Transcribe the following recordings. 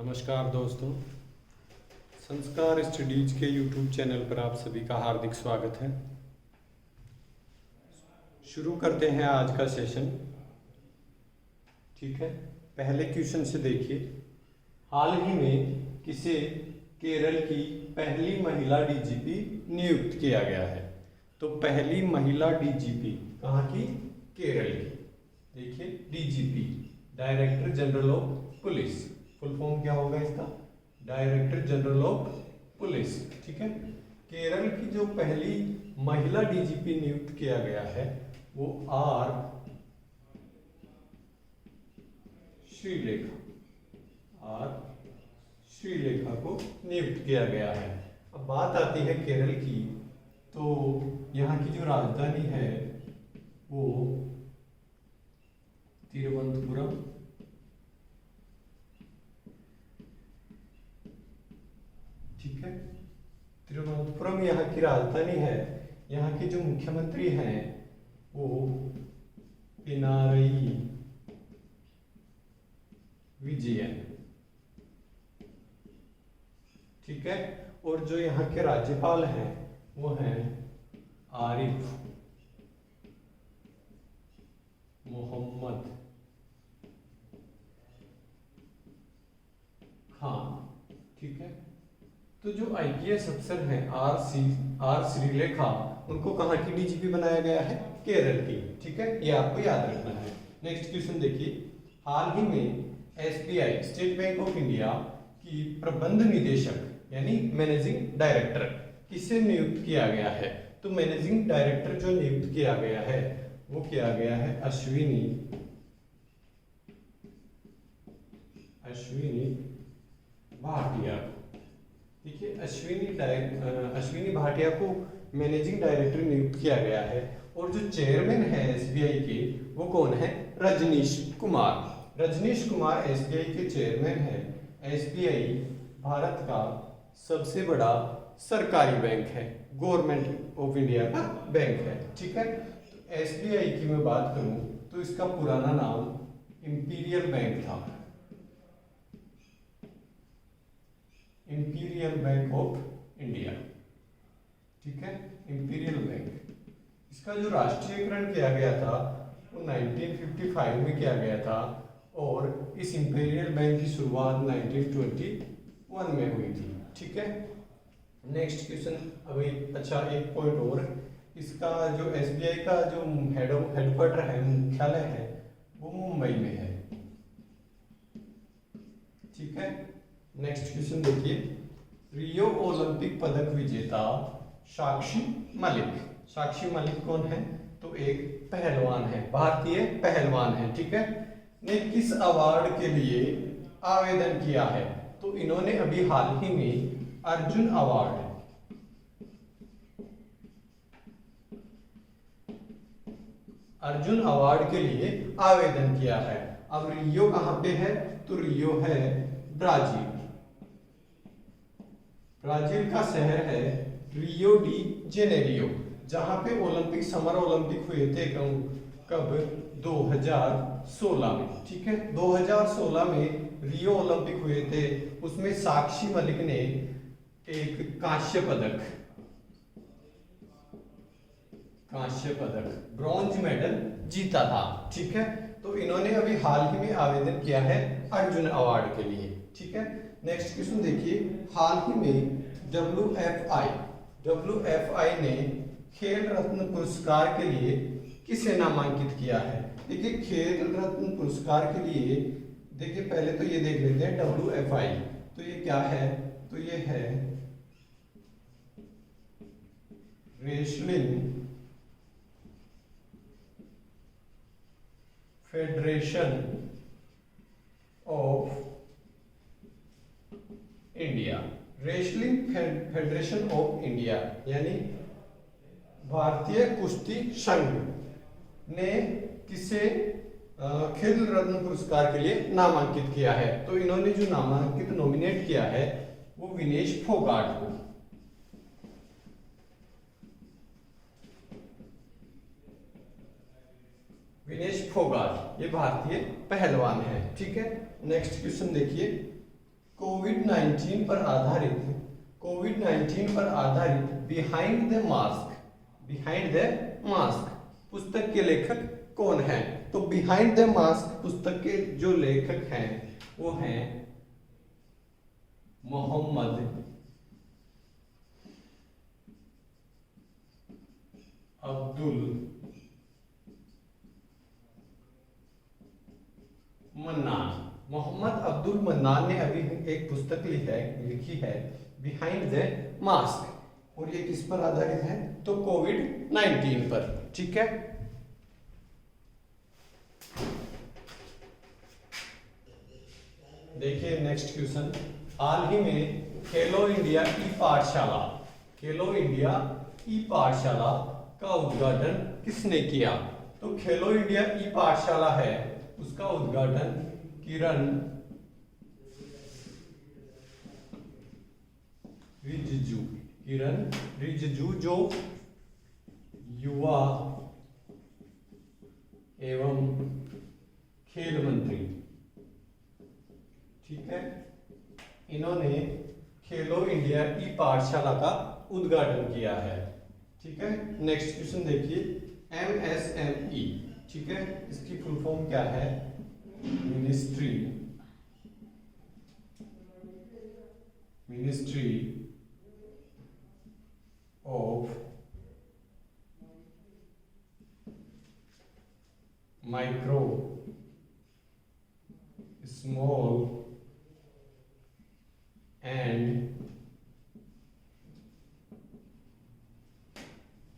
नमस्कार दोस्तों, संस्कार स्टडीज के यूट्यूब चैनल पर आप सभी का हार्दिक स्वागत है। शुरू करते हैं आज का सेशन। ठीक है, पहले क्वेश्चन से देखिए। हाल ही में किसे केरल की पहली महिला डीजीपी नियुक्त किया गया है? तो पहली महिला डीजीपी कहाँ की? केरल की। देखिए, DGP director general of police, full form क्या होगा इसका? Director general of police. ठीक है, केरल की जो पहली महिला डीजीपी नियुक्त किया गया है वो आर श्रीलेखा को नियुक्त किया गया है। अब बात आती है केरल की, तो यहाँ की जो राजधानी है वो तिरुवनंतपुरम। ठीक है, तिरुवनंतपुरम यहाँ की राजधानी है। यहाँ के जो मुख्यमंत्री हैं वो पिनारई विजयन। ठीक है, और जो यहाँ के राज्यपाल हैं वो हैं आरिफ मोहम्मद खान। ठीक है, तो जो आईपीएस अफसर हैं आर श्रीलेखा, उनको कहाँ की डीजीपी बनाया गया है? केरल की। ठीक है, ये आपको याद रखना है। नेक्स्ट क्वेश्चन देखिए। हाल ही में SBI state bank of India की प्रबंध निदेशक यानी मैनेजिंग डायरेक्टर किसे नियुक्त किया गया है? तो मैनेजिंग डायरेक्टर जो नियुक्त किया गया है वो किया गया है अश्विनी भाटिया। ठीक है, अश्विनी भाटिया को मैनेजिंग डायरेक्टर नियुक्त किया गया है। और जो चेयरमैन है एसबीआई के वो कौन है? रजनीश कुमार एसबीआई के चेयरमैन है। एसबीआई भारत का सबसे बड़ा सरकारी बैंक है, गवर्नमेंट ऑफ इंडिया का बैंक है। ठीक है, तो एसबीआई की मैं बात करूं तो इसका पुराना नाम इंपीरियल बैंक था, इंपीरियल बैंक ऑफ इंडिया। ठीक है, इंपीरियल बैंक। इसका जो राष्ट्रीयकरण किया गया था वो 1955 में किया गया था और इस इंपीरियल बैंक की शुरुआत 1921 में हुई थी। ठीक है, नेक्स्ट क्वेश्चन। अभी अच्छा, एक पॉइंट और, इसका जो एसबीआई का जो हेडक्वार्टर है, मुख्यालय है, वो मुंबई में है। ठीक है, नेक्स्ट क्वेश्चन देखिए। रियो ओलंपिक पदक विजेता साक्षी मलिक कौन है? तो एक पहलवान है, भारतीय पहलवान है। ठीक है, ने किस अवार्ड के लिए आवेदन किया है? तो इन्होंने अभी हाल ही में अर्जुन अवार्ड के लिए आवेदन किया है। अब रियो कहां पे है? तो रियो है ब्राजील का शहर है रियो डी जेनेरियो, जहां पे समर ओलंपिक हुए थे। कब? 2016 में। ठीक है, 2016 में रियो ओलंपिक हुए थे। उसमें साक्षी मलिक ने एक कांस्य पदक ब्रॉन्ज मेडल जीता था। ठीक है, तो इन्होंने अभी हाल ही में आवेदन किया है अर्जुन अवार्ड के लिए। ठीक है, नेक्स्ट क्वेश्चन देखिए। हाल ही में WFI ने खेल रत्न पुरस्कार के लिए किसे नामांकित किया है? देखिए, खेल रत्न पुरस्कार के लिए देखिए, पहले तो ये देख लेते हैं WFI, तो ये क्या है? तो ये है wrestling federation of India. Wrestling federation of India यानी भारतीय कुश्ती संघ ने किसे खेल रत्न पुरस्कार के लिए नामांकित किया है? तो इन्होंने जो नॉमिनेट किया है वो विनेश फोगाट को। विनेश फोगाट ये भारतीय पहलवान है। ठीक है, नेक्स्ट क्वेश्चन देखिए। कोविड 19 पर आधारित, कोविड 19 पर आधारित बिहाइंड द मास्क पुस्तक के लेखक कौन है? तो बिहाइंड द मास्क पुस्तक के जो लेखक हैं वो हैं मोहम्मद अब्दुल मन्नान। मोहम्मद अब्दुल मन्नान ने अभी एक पुस्तक लिखी है बिहाइंड द मास्क, और ये किस पर आधारित है? तो कोविड 19 पर। ठीक है, देखिए नेक्स्ट क्वेश्चन। हाल ही में खेलो इंडिया ई पाठशाला का उद्घाटन किसने किया? तो खेलो इंडिया ई पाठशाला है, उसका उद्घाटन किरण रिजिजू जो युवा एवं खेल मंत्री, ठीक है, इन्होंने खेलो इंडिया ई पाठशाला का उद्घाटन किया है। ठीक है, नेक्स्ट क्वेश्चन देखिए। MSME, ठीक है, इसकी फुल फॉर्म क्या है? Ministry of micro small and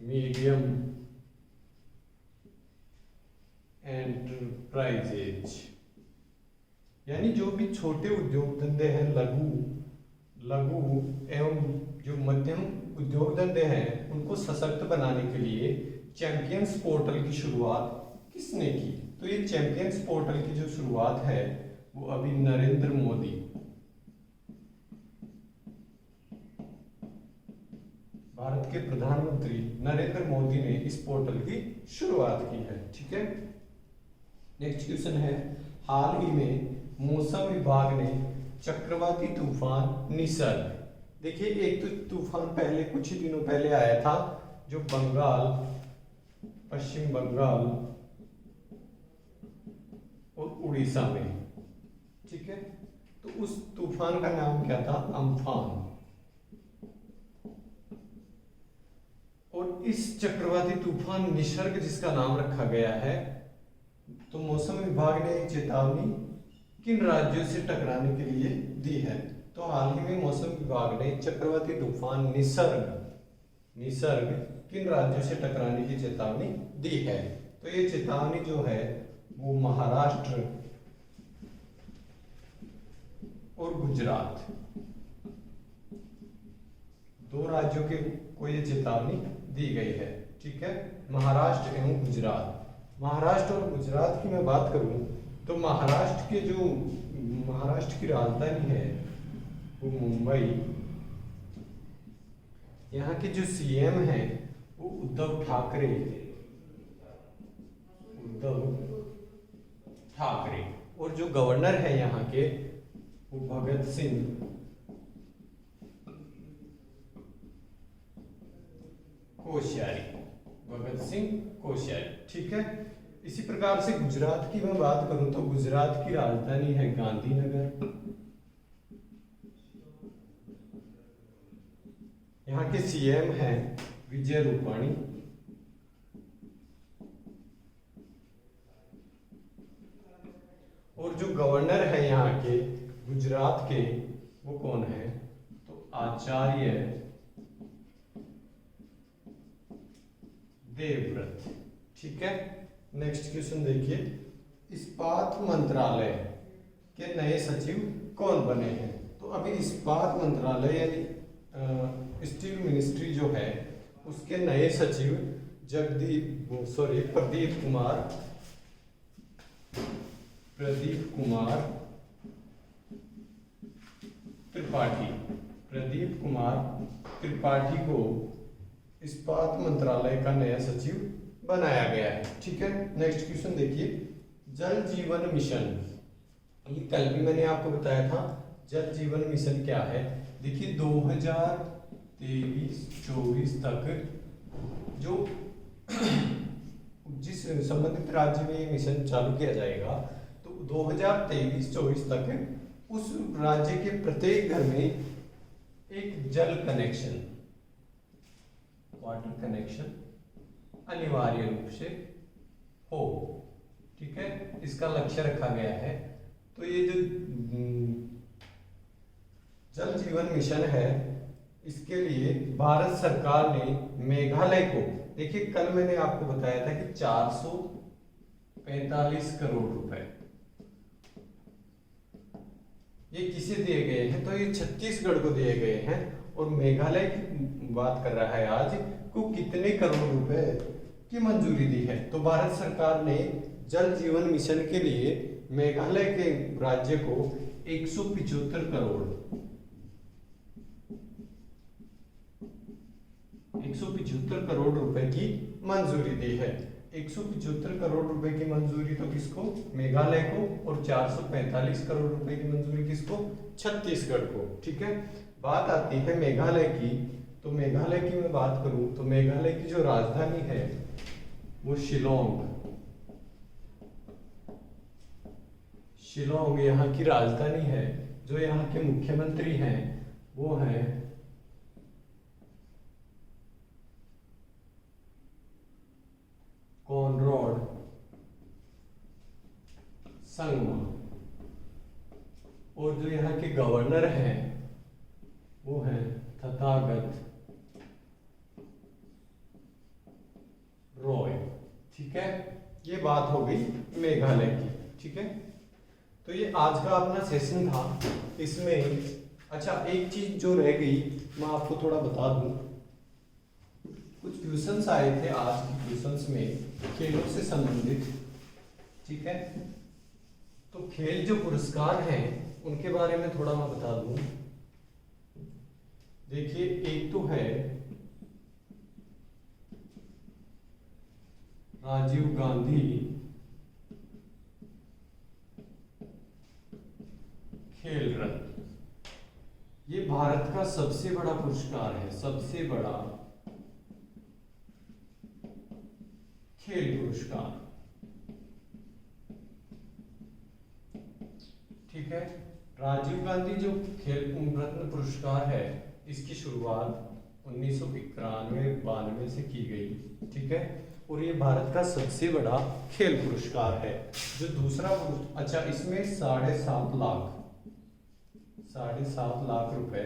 medium enterprises, यानी जो भी छोटे उद्योग धंधे हैं, लघु एवं जो मध्यम उद्योग धंधे हैं, उनको सशक्त बनाने के लिए चैंपियंस पोर्टल की शुरुआत किसने की? तो ये चैंपियंस पोर्टल की जो शुरुआत है वो अभी नरेंद्र मोदी, भारत के प्रधानमंत्री नरेंद्र मोदी ने इस पोर्टल की शुरुआत की है। ठीक है, नेक्स्ट क्वेश्चन है। हाल ही में मौसम विभाग ने चक्रवाती तूफान निसर्ग, देखिए एक तो तूफान पहले कुछ ही दिनों पहले आया था जो पश्चिम बंगाल और उड़ीसा में, ठीक है, तो उस तूफान का नाम क्या था? अम्फान। और इस चक्रवाती तूफान निसर्ग जिसका नाम रखा गया है, तो मौसम विभाग ने एक चेतावनी किन राज्यों से टकराने के लिए दी है? तो हाल ही में मौसम विभाग ने चक्रवाती तूफान निसर्ग किन राज्यों से टकराने की चेतावनी दी है? तो ये चेतावनी जो है वो महाराष्ट्र और गुजरात, दो राज्यों के को ये चेतावनी दी गई है। ठीक है, महाराष्ट्र एवं गुजरात। महाराष्ट्र और गुजरात की मैं बात करूं तो महाराष्ट्र की राजधानी है वो मुंबई, यहाँ के जो सीएम हैं वो उद्धव ठाकरे, और जो गवर्नर है यहाँ के वो भगत सिंह कोश्यारी। ठीक है, इसी प्रकार से गुजरात की मैं बात करूं तो गुजरात की राजधानी है गांधीनगर, यहाँ के सीएम हैं विजय रूपाणी, और जो गवर्नर है यहाँ के गुजरात के वो कौन है? तो आचार्य देवव्रत। ठीक है, नेक्स्ट क्वेश्चन देखिए। इस्पात मंत्रालय के नए सचिव कौन बने हैं? तो अभी इस्पात मंत्रालय यानी स्टील मिनिस्ट्री जो है उसके नए सचिव प्रदीप कुमार त्रिपाठी को इस्पात मंत्रालय का नया सचिव बनाया गया है। ठीक है, नेक्स्ट क्वेश्चन देखिए। जल जीवन मिशन, ये कल भी मैंने आपको बताया था, जल जीवन मिशन क्या है। देखिए 2023-24 तक जो जिस संबंधित राज्य में ये मिशन चालू किया जाएगा, तो 2023-24 तक उस राज्य के प्रत्येक घर में एक जल कनेक्शन, वाटर कनेक्शन अनिवार्य रूप से हो। ठीक है, इसका लक्ष्य रखा गया है। तो ये जो जल जीवन मिशन है, इसके लिए भारत सरकार ने मेघालय को, देखिए कल मैंने आपको बताया था कि 445 करोड़ रुपए ये किसे दिए गए हैं, तो ये छत्तीसगढ़ को दिए गए हैं। और मेघालय की बात कर रहा है आज को कितने करोड़ रुपए की मंजूरी दी है। तो भारत सरकार ने जल जीवन मिशन के लिए मेघालय के राज्य को 175 करोड़ रुपए की मंजूरी दी है। 175 करोड़ रुपए की मंजूरी तो किसको, मेघालय को, और 445 करोड़ रुपए की मंजूरी किसको, छत्तीसगढ़ को। ठीक है, बात आती है मेघालय की। तो मेघालय की मैं बात करूं तो मेघालय की जो राजधानी है वो शिलोंग यहाँ की राजधानी है। जो यहाँ के मुख्यमंत्री हैं वो हैं कॉनराड संगमा, और जो यहाँ के गवर्नर हैं वो हैं तथागत रॉय। ठीक है, ये बात हो गई मेघालय की। ठीक है, तो ये आज का अपना सेशन था। इसमें अच्छा एक चीज जो रह गई मैं आपको थोड़ा बता दूं। कुछ क्वेश्चंस आए थे आज के क्वेश्चंस में खेलों से संबंधित। ठीक है, तो खेल जो पुरस्कार हैं उनके बारे में थोड़ा मैं बता दूं। देखिए एक तो है राजीव गांधी खेल रत्न। ये भारत का सबसे बड़ा पुरस्कार है, सबसे बड़ा खेल पुरस्कार। ठीक है, राजीव गांधी जो खेल रत्न पुरस्कार है इसकी शुरुआत 1991-92 से की गई। ठीक है, और ये भारत का सबसे बड़ा खेल पुरस्कार है। जो दूसरा अच्छा इसमें 7.5 लाख रुपए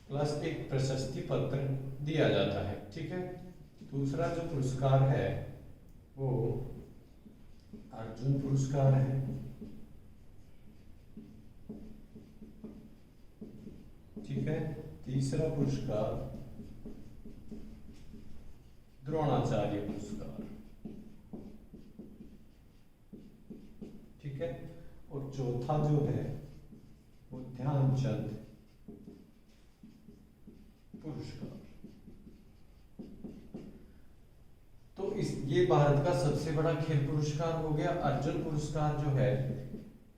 प्लस एक प्रशस्ति पत्र दिया जाता है। ठीक है, दूसरा जो पुरस्कार है वो अर्जुन पुरस्कार है। ठीक है, तीसरा पुरस्कार द्रोणाचार्य पुरस्कार। ठीक है, और चौथा जो है वो ध्यानचंद पुरस्कार। तो ये भारत का सबसे बड़ा खेल पुरस्कार हो गया। अर्जुन पुरस्कार जो है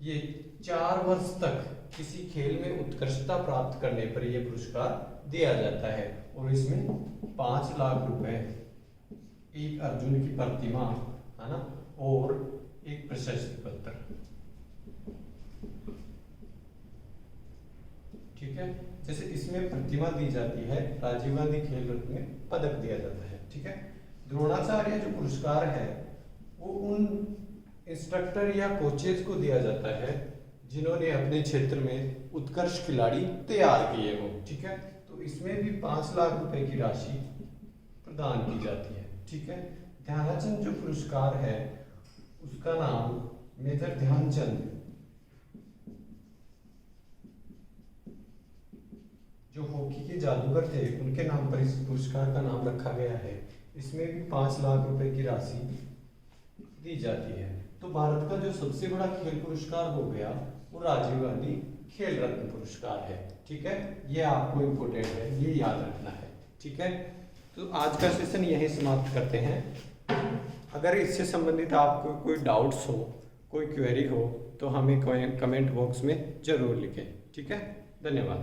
ये 4 वर्ष तक किसी खेल में उत्कृष्टता प्राप्त करने पर यह पुरस्कार दिया जाता है, और इसमें 5 लाख रुपए, एक अर्जुन की प्रतिमा है ना, और एक प्रशस्ति पत्र। ठीक है, जैसे इसमें प्रतिमा दी जाती है, राजीव गांधी खेल रत्न में पदक दिया जाता है। ठीक है, द्रोणाचार्य जो पुरस्कार है वो उन इंस्ट्रक्टर या कोचेज को दिया जाता है जिन्होंने अपने क्षेत्र में उत्कृष्ट खिलाड़ी तैयार किए हो। ठीक है, तो इसमें भी 5 लाख रुपए की राशि प्रदान की जाती है। ठीक है, ध्यानचंद जो पुरस्कार है उसका नाम मेजर ध्यानचंद जो हॉकी के जादूगर थे उनके नाम पर इस पुरस्कार का नाम रखा गया है। इसमें भी 5 लाख रुपए की राशि दी जाती है। तो भारत का जो सबसे बड़ा खेल पुरस्कार हो गया वो राजीव गांधी खेल रत्न पुरस्कार है। ठीक है, ये आपको इम्पोर्टेंट है, ये याद रखना है। ठीक है, तो आज का सेशन यहीं समाप्त करते हैं। अगर इससे संबंधित आपको कोई डाउट्स हो, कोई क्वेरी हो तो तो हमें कमेंट बॉक्स में ज़रूर लिखें। ठीक है, धन्यवाद।